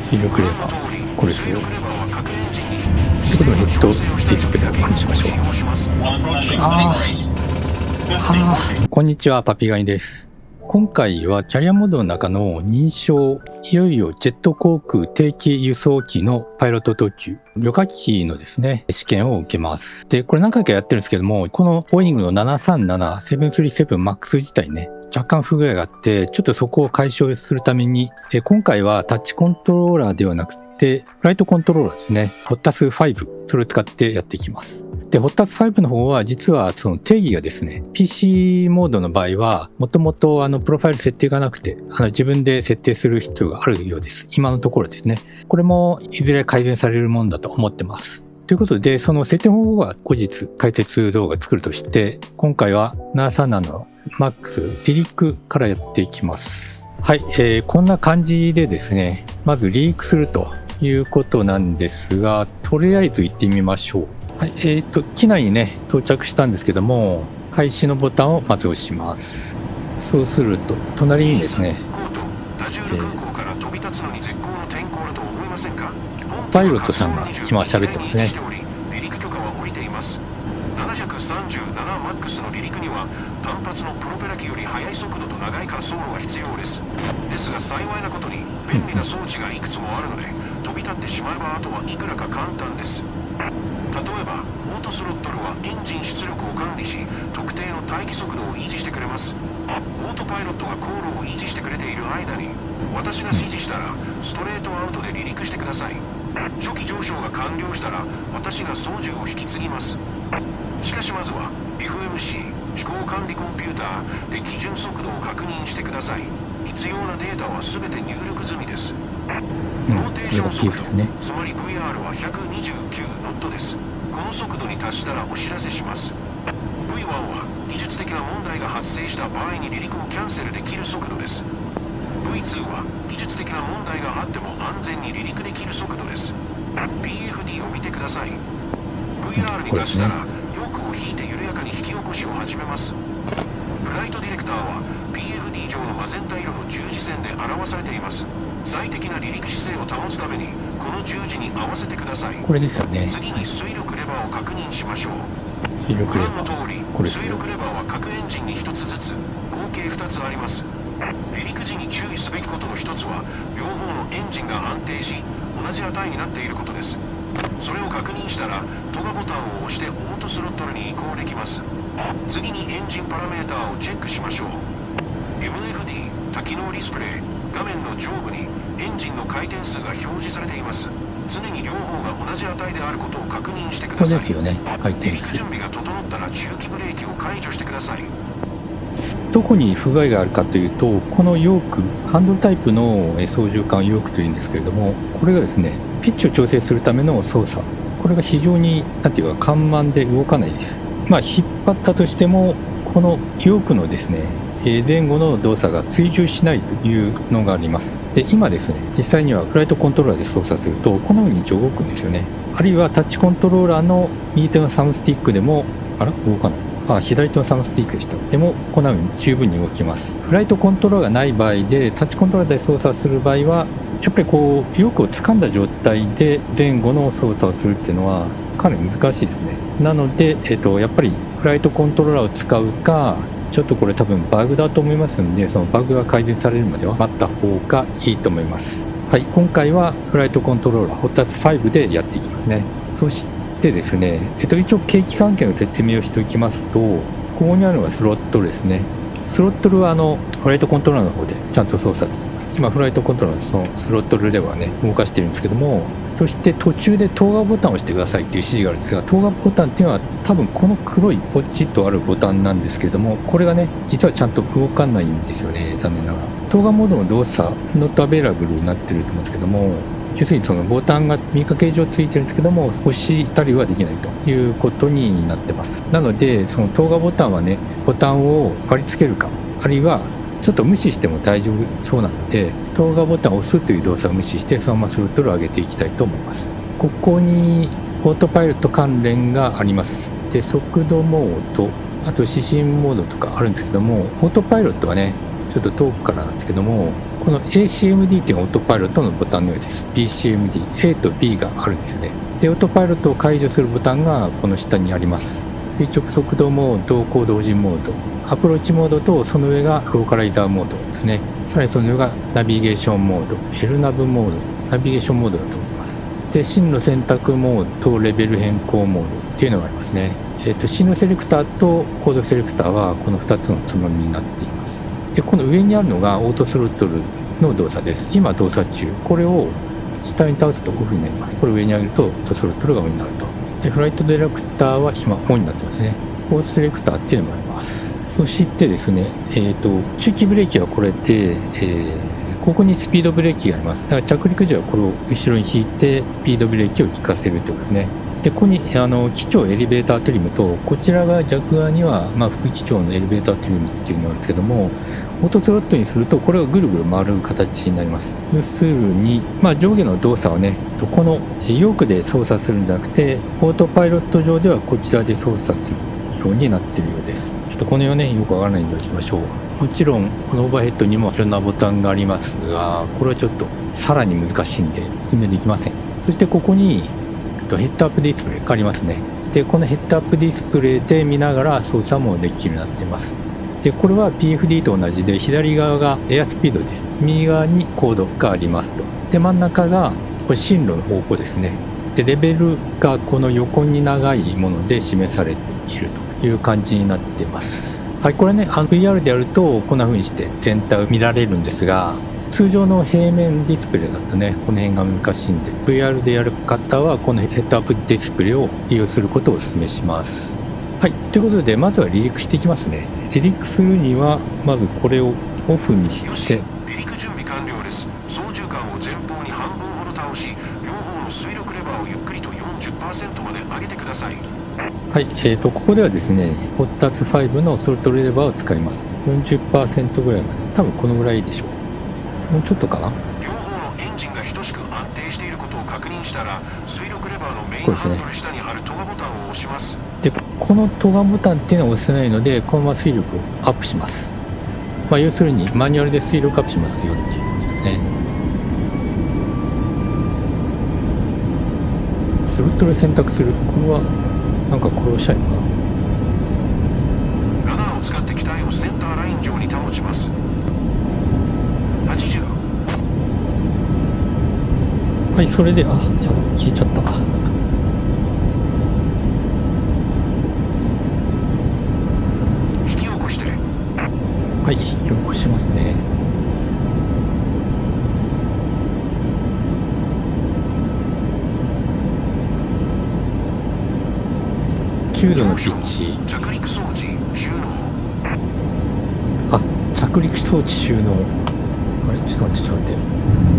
入力レバー、これですよ。ということでヘッドディスプレイをオンにしましょう。こんにちは、パピガニです。今回はキャリアモードの中の認証、いよいよジェット航空定期輸送機のパイロット特急、旅客機のですね、試験を受けます。で、これ何回かやってるんですけども、このボーイングの737-737 MAX 自体ね、若干不具合があって、ちょっとそこを解消するために、今回はタッチコントローラーではなくて、フライトコントローラーですね、HOTAS5、それを使ってやっていきます。で、HOTAS5 の方は実はその定義がですね、PC モードの場合は、もともとプロファイル設定がなくて、自分で設定する必要があるようです。今のところですね。これもいずれ改善されるものだと思ってます。ということで、その設定方法は後日解説動画作るとして、今回は737の MAX 離陸からやっていきます。はい、こんな感じでですね、まず離陸するということなんですが、とりあえず行ってみましょう。はい、機内にね、到着したんですけども、開始のボタンをまず押します。そうすると、隣にですね、パイロットさんが今喋ってますね。737MAX の離陸には単発のプロペラ機より速い速度と長い滑走路が必要です。ですが幸いなことに便利な装置がいくつもあるので、飛び立ってしまえばあとはいくらか簡単です。例えばオートスロットルはエンジン出力を管理し、特定の待機速度を維持してくれます。オートパイロットが航路を維持してくれている間に、私が指示したらストレートアウトで離陸してください。初期上昇が完了したら私が操縦を引き継ぎます。しかしまずは FMC 飛行管理コンピューターで基準速度を確認してください。必要なデータは全て入力済みです。ローテーション速度、つまり VR は129ノットです。この速度に達したらお知らせします。 V1 は技術的な問題が発生した場合に離陸をキャンセルできる速度です。 V2 は技術的な問題があっても安全に離陸できる速度です。 PFD を見てください。 VR に達したらヨークを引いて緩やかに引き起こしを始めます。フライトディレクターは PFD 上のマゼンタ色の十字線で表されています。最適な離陸姿勢を保つためにこの十字に合わせてください。これですよね。次に推力レバーを確認しましょう。推力レバー、ご覧の通り、推力レバーは各エンジンに1つずつ、合計2つあります。離陸時に注意すべきことの1つは、両方のエンジンが安定し、同じ値になっていることです。それを確認したら、トガボタンを押してオートスロットルに移行できます。次にエンジンパラメーターをチェックしましょう。 MFD 多機能ディスプレイ、画面の上部にエンジンの回転数が表示されています。常に両方が同じ値であることを確認してください。これですよね、回転数。準備が整ったら中期ブレーキを解除してください。どこに不具合があるかというと、このヨーク、ハンドルタイプの操縦桿ヨークというんですけれども、これがですね、ピッチを調整するための操作、これが非常になんていうか緩慢で動かないです。まあ引っ張ったとしても、このヨークのですね、前後の動作が追従しないというのがあります。で、今ですね、実際にはフライトコントローラーで操作すると、このように一応動くんですよね。あるいはタッチコントローラーの右手のサムスティックでも、動かない。左手のサムスティックでした。でも、このように十分に動きます。フライトコントローラーがない場合で、タッチコントローラーで操作する場合は、やっぱりこう、ヨークを掴んだ状態で前後の操作をするっていうのは、かなり難しいですね。なので、やっぱりフライトコントローラーを使うか、ちょっとこれ多分バグだと思いますので、そのバグが改善されるまでは待った方がいいと思います。はい、今回はフライトコントローラー HOTAS5 でやっていきますね。そしてですね、一応計器関係の設定をしておきますと、ここにあるのはスロットルですね。スロットルはフライトコントローラーの方でちゃんと操作できます。今フライトコントローラーのそのスロットルではね、動かしてるんですけども、そして途中でトーガボタンを押してくださいっていう指示があるんですが、トーガボタンっていうのは多分この黒いポチッとあるボタンなんですけれども、これがね、実はちゃんと動かないんですよね、残念ながら。トーガモードの動作、ノットアベラブルになってると思うんですけども、要するにそのボタンが見かけ上ついてるんですけども、押したりはできないということになってます。なので、そのトーガボタンはね、ボタンを貼り付けるか、あるいはちょっと無視しても大丈夫そうなので、トーガボタンを押すという動作を無視して、そのままスロットルを上げていきたいと思います。ここにオートパイロット関連があります。で、速度モード、あと指針モードとかあるんですけども、オートパイロットはね、ちょっと遠くからなんですけども、この ACMD っていうのがオートパイロットのボタンのようです。BCMD、A と B があるんですね。で、オートパイロットを解除するボタンがこの下にあります。垂直速度モード、高同時モード、アプローチモードと、その上がローカライザーモードですね。さらにその上がナビゲーションモード、LNAV モード、ナビゲーションモードだと思います。で、進路選択モードとレベル変更モードっていうのがありますね。進路セレクターとコードセレクターはこの2つのつまみになっています。で、この上にあるのがオートスロットルの動作です。今動作中。これを下に倒すとオフになります。これ上に上げるとオートスロットルがオンになると。で、フライトディレクターは今オンになってますね。コードセレクターっていうのもあります。そしてですね、中期ブレーキはこれで、ここにスピードブレーキがあります。だから着陸時はこれを後ろに引いてスピードブレーキを効かせるということですね。で、ここに機長エレベータートリムと、こちらが逆側には、副機長のエレベータートリムっていうのがあるんですけども、オートスロットにするとこれがぐるぐる回る形になります。要するに、上下の動作はね、このヨークで操作するんじゃなくて、オートパイロット上ではこちらで操作するようになっているようです。ちょっとこの辺はね、よくわからないんでおきましょう。もちろん、このオーバーヘッドにもいろんなボタンがありますが、これはちょっとさらに難しいんで説明できません。そしてここにヘッドアップディスプレイがありますね。で、このヘッドアップディスプレイで見ながら操作もできるようになっています。で、これは PFD と同じで、左側がエアスピードです。右側にコードがありますと。で、真ん中がこれ進路の方向ですね。で、レベルがこの横に長いもので示されているという感じになっています。はい、これね、VR でやるとこんな風にして全体を見られるんですが、通常の平面ディスプレイだとね、この辺が難しいんで、VR でやる方はこのヘッドアップディスプレイを利用することをお勧めします。はい、ということで、まずは離陸していきますね。離陸するには、まずこれをオフにして、離陸準備完了です。操縦桿を前方に半分ほど倒し、両方の水力レバーをゆっくりと 40% まで上げてください。はい、ここではですね、HOTAS5 のスロットルレバーを使います。40% ぐらいまで、多分このぐらいでしょう。もうちょっとかな。両方のエンジンが等しく安定していることを確認したら、水力レバーのメインハンドル下にあるトガボタンを押します。で、このトガボタンっていうのは押せないので、このまま水力をアップします。要するにマニュアルで水力アップしますよっていうことですね。スロットル選択する。これはなんか殺したいのかな。ラダーを使って機体をセンターライン上に保ちます。80。はい、それで、消えちゃった。引き起こして。はい、引き起こしますね。9度のピッチ。着陸装置収納。着陸装置収納。あれ、ちょっと待って。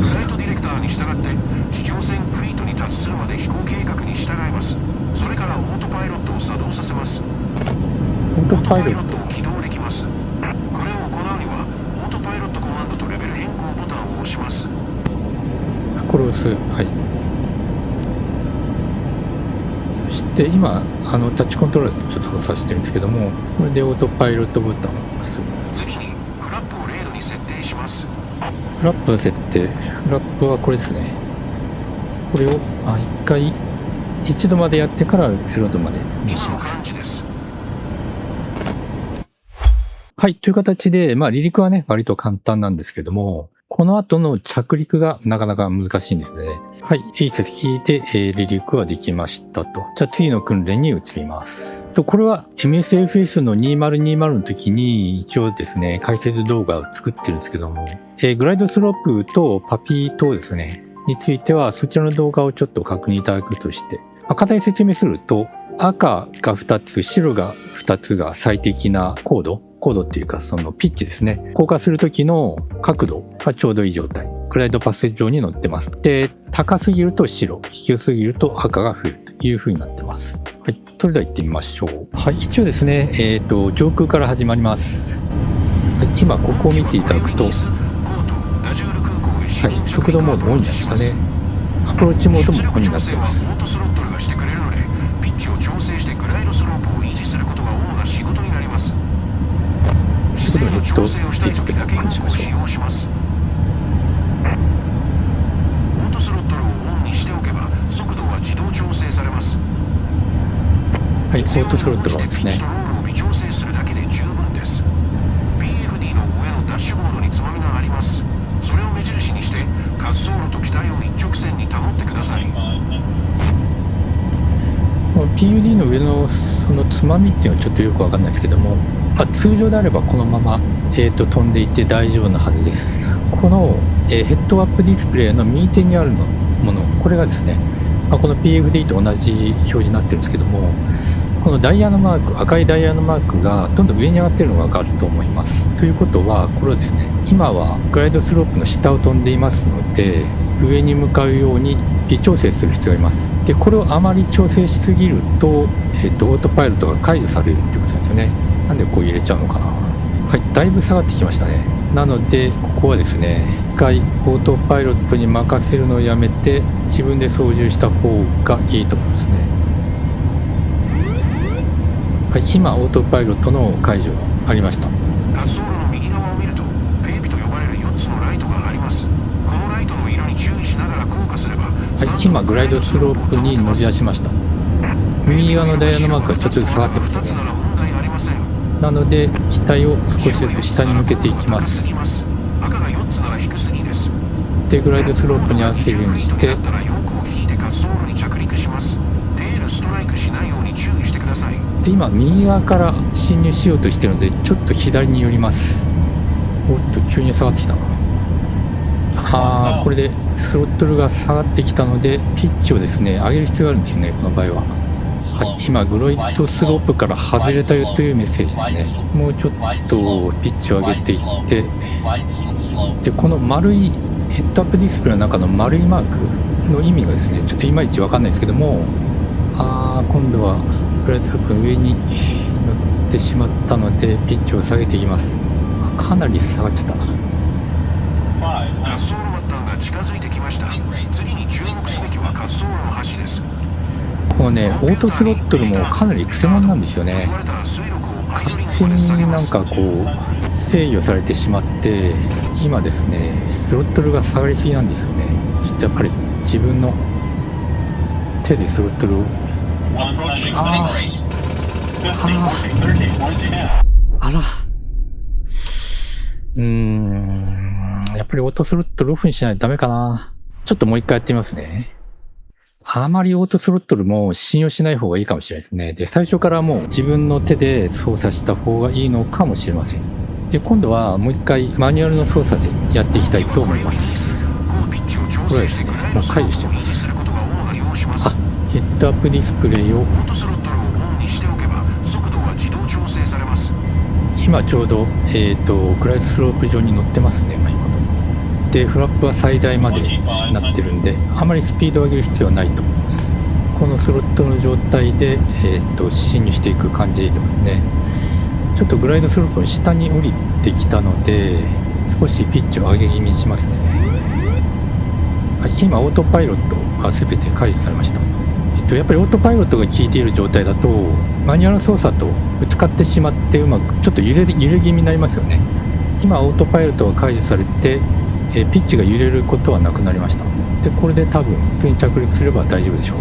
フライトディレクターに従って地上線フィートに達するまで飛行計画に従います。それからオートパイロットを作動させます。オートパイロットを起動できます。これを行うにはオートパイロットコマンドとレベル変更ボタンを押します。これを押す。はい。そして今タッチコントローラーでちょっと操作してるんですけども、これでオートパイロットボタンを押す。次にフラップを0度に設定します。フラップの設定。フラップはこれですね。これを1度までやってから0度までにします。はい、という形で、離陸はね、割と簡単なんですけども、この後の着陸がなかなか難しいんですね。はい、いい成績で、離陸はできましたと。じゃあ次の訓練に移ります。これは MSFS の2020の時に一応ですね、解説動画を作ってるんですけども、グライドスロープとパピー等ですね、についてはそちらの動画をちょっと確認いただくとして、簡単に説明すると、赤が2つ、白が2つが最適な高度っていうかそのピッチですね。降下する時の角度がちょうどいい状態。グライドパス上に乗ってます。で、高すぎると白、低すぎると赤が増えるという風になってます。はい、それでは行ってみましょう。はい、一応ですね、上空から始まります。はい、今ここを見ていただくと、はい、速度モードオンになりましたね。アプローチモードもオンになってます。ピッチを調整してグライドスロープを維持することが主な仕事になります。姿勢の調整をしたい時だけ動くを使用します。必要にオートスロットル応じてですねピッチとロールを微調整するだけで十分です。 PFD の上のダッシュボードにつまみがあります。それを目印にして滑走路と機体を一直線に保ってください。この PUD の上のそのつまみっていうのはちょっとよくわかんないですけども、通常であればこのまま、飛んでいて大丈夫なはずです。この、ヘッドアップディスプレイの右手にあるもの、これがですね、この PFD と同じ表示になってるんですけども、このダイヤのマーク、赤いダイヤのマークがどんどん上に上がってるのがわかると思います。ということは、これはですね、今はグライドスロープの下を飛んでいますので、上に向かうように微調整する必要があります。で、これをあまり調整しすぎると、オートパイロットが解除されるっていうことなんですよね。なんでこう入れちゃうのかな。はい、だいぶ下がってきましたね。なので、ここはですね、一回オートパイロットに任せるのをやめて、自分で操縦した方がいいと思いますね。はい、今、オートパイロットの解除がありました。滑走路の右側を見ると、ペイピと呼ばれる4つのライトがあります。このライトの色に注意しながら降下すれば、はい、今、グライドスロープに伸び出しました。右側のダイヤのマークがちょっとずつ下がってますよね。なので、機体を少しずつ下に向けていきます。赤が4つなら低すぎです。で、グライドスロープに合わせるようにして、ヨークを引いて滑走路に着陸します。テールストライクしないように注意してください。で、今、右側から進入しようとしているので、ちょっと左に寄ります。おっと、急に下がってきたな。これでスロットルが下がってきたので、ピッチをですね、上げる必要があるんですよね、この場合は。はい、今、グロイドスロープから外れたよというメッセージですね。もうちょっとピッチを上げていって、で、この丸いヘッドアップディスプレイの中の丸いマークの意味がですね、ちょっといまいちわかんないですけども、今度はグライドスロープの上に乗ってしまったので、ピッチを下げていきます。かなり下がっちゃったな。滑走路末端が近づいてきました。次に注目すべきは滑走路の端です。このね、オートスロットルもかなりくせ者なんですよね。勝手になんかこう制御されてしまって、今ですね、スロットルが下がりすぎなんですよね。ちょっとやっぱり自分の手でスロットルを、やっぱりオートスロットルオフにしないとダメかな。ちょっともう一回やってみますね。あまりオートスロットルも信用しない方がいいかもしれないですね。で、最初からもう自分の手で操作した方がいいのかもしれません。で、今度はもう一回マニュアルの操作でやっていきたいと思います。これはですね、もう解除しちゃいます。ヘッドアップディスプレイを今ちょうど、グライドスロープ上に乗ってますね、今。で、フラップは最大までなってるんで、あまりスピードを上げる必要はないと思います。このスロットの状態で、進入していく感じでいいと思いますね。ちょっとグライドスロープの下に降りてきたので、少しピッチを上げ気味にしますね。はい、今、オートパイロットが全て解除されました。やっぱりオートパイロットが効いている状態だと、マニュアル操作とぶつかってしまって、うまくちょっと揺れ気味になりますよね。今、オートパイロットが解除されて、ピッチが揺れることはなくなりました。で、これで多分普通に着陸すれば大丈夫でしょう。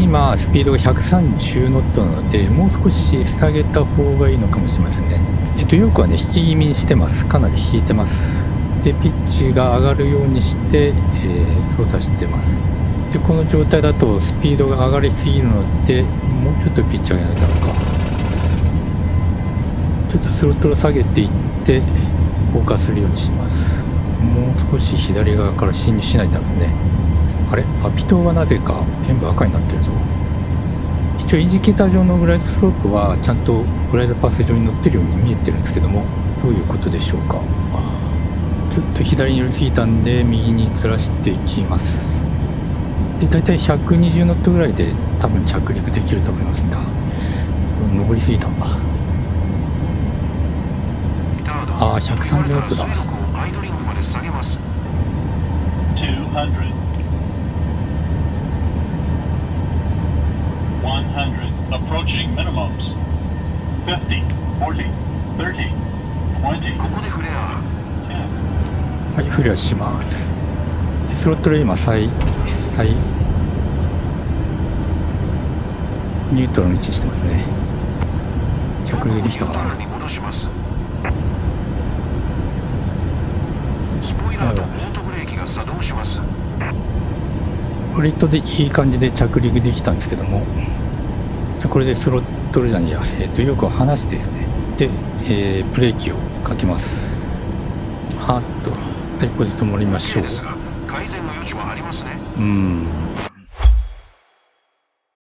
今スピードが130ノットなので、もう少し下げた方がいいのかもしれませんね。ヨークはね、引き気味にしてます。かなり引いてます。で、ピッチが上がるようにして、操作してます。で、この状態だとスピードが上がりすぎるので、もうちょっとピッチ上げないとダメか。ちょっとスロットル下げていって降下するようにします。もう少し左側から進入しないとですね。あれ、ピトーはなぜか全部赤になってるぞ。一応インジケーター上のグライドスロープはちゃんとグライドパス上に乗ってるように見えてるんですけども、どういうことでしょうか。ちょっと左に寄りすぎたんで右にずらしていきます。で、だいたい120ノットぐらいで多分着陸できると思いますが、登りすぎた。130ノットだ。Approaching minimums. 50, 40, 30, 20. ここでフレア。はい、フレアします。で、スロットル今再ニュートラルの位置にしてますね。着陸できたかな。ニュートラルに戻します。スポイラーとオートブレーキが作動します。フリットでいい感じで着陸できたんですけども、じゃこれでスロットルじゃねえや、よく離してですね、で、ブレーキをかけます。はい、これで止まりましょう。ですが、改善の余地はありますね。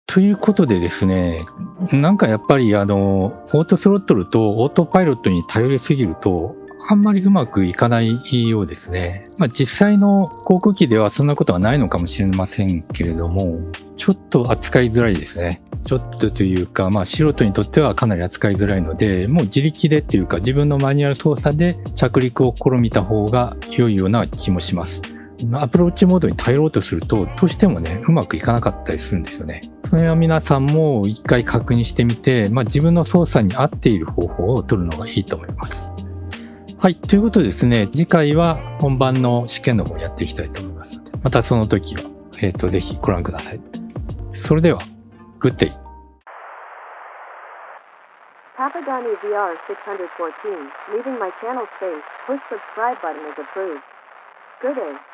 ということでですね、なんかやっぱりオートスロットルとオートパイロットに頼りすぎると、あんまりうまくいかないようですね。実際の航空機ではそんなことはないのかもしれませんけれども、ちょっと扱いづらいですね。ちょっとというか、素人にとってはかなり扱いづらいので、もう自力でっていうか自分のマニュアル操作で着陸を試みた方が良いような気もします。アプローチモードに頼ろうとすると、どうしてもね、うまくいかなかったりするんですよね。それは皆さんも一回確認してみて、自分の操作に合っている方法を取るのがいいと思います。はい、ということでですね、次回は本番の試験の方をやっていきたいと思いますので、またその時は、ぜひご覧ください。それでは、Good day! Papadani VR 614, leaving my channel space, push subscribe button is approved. Good day.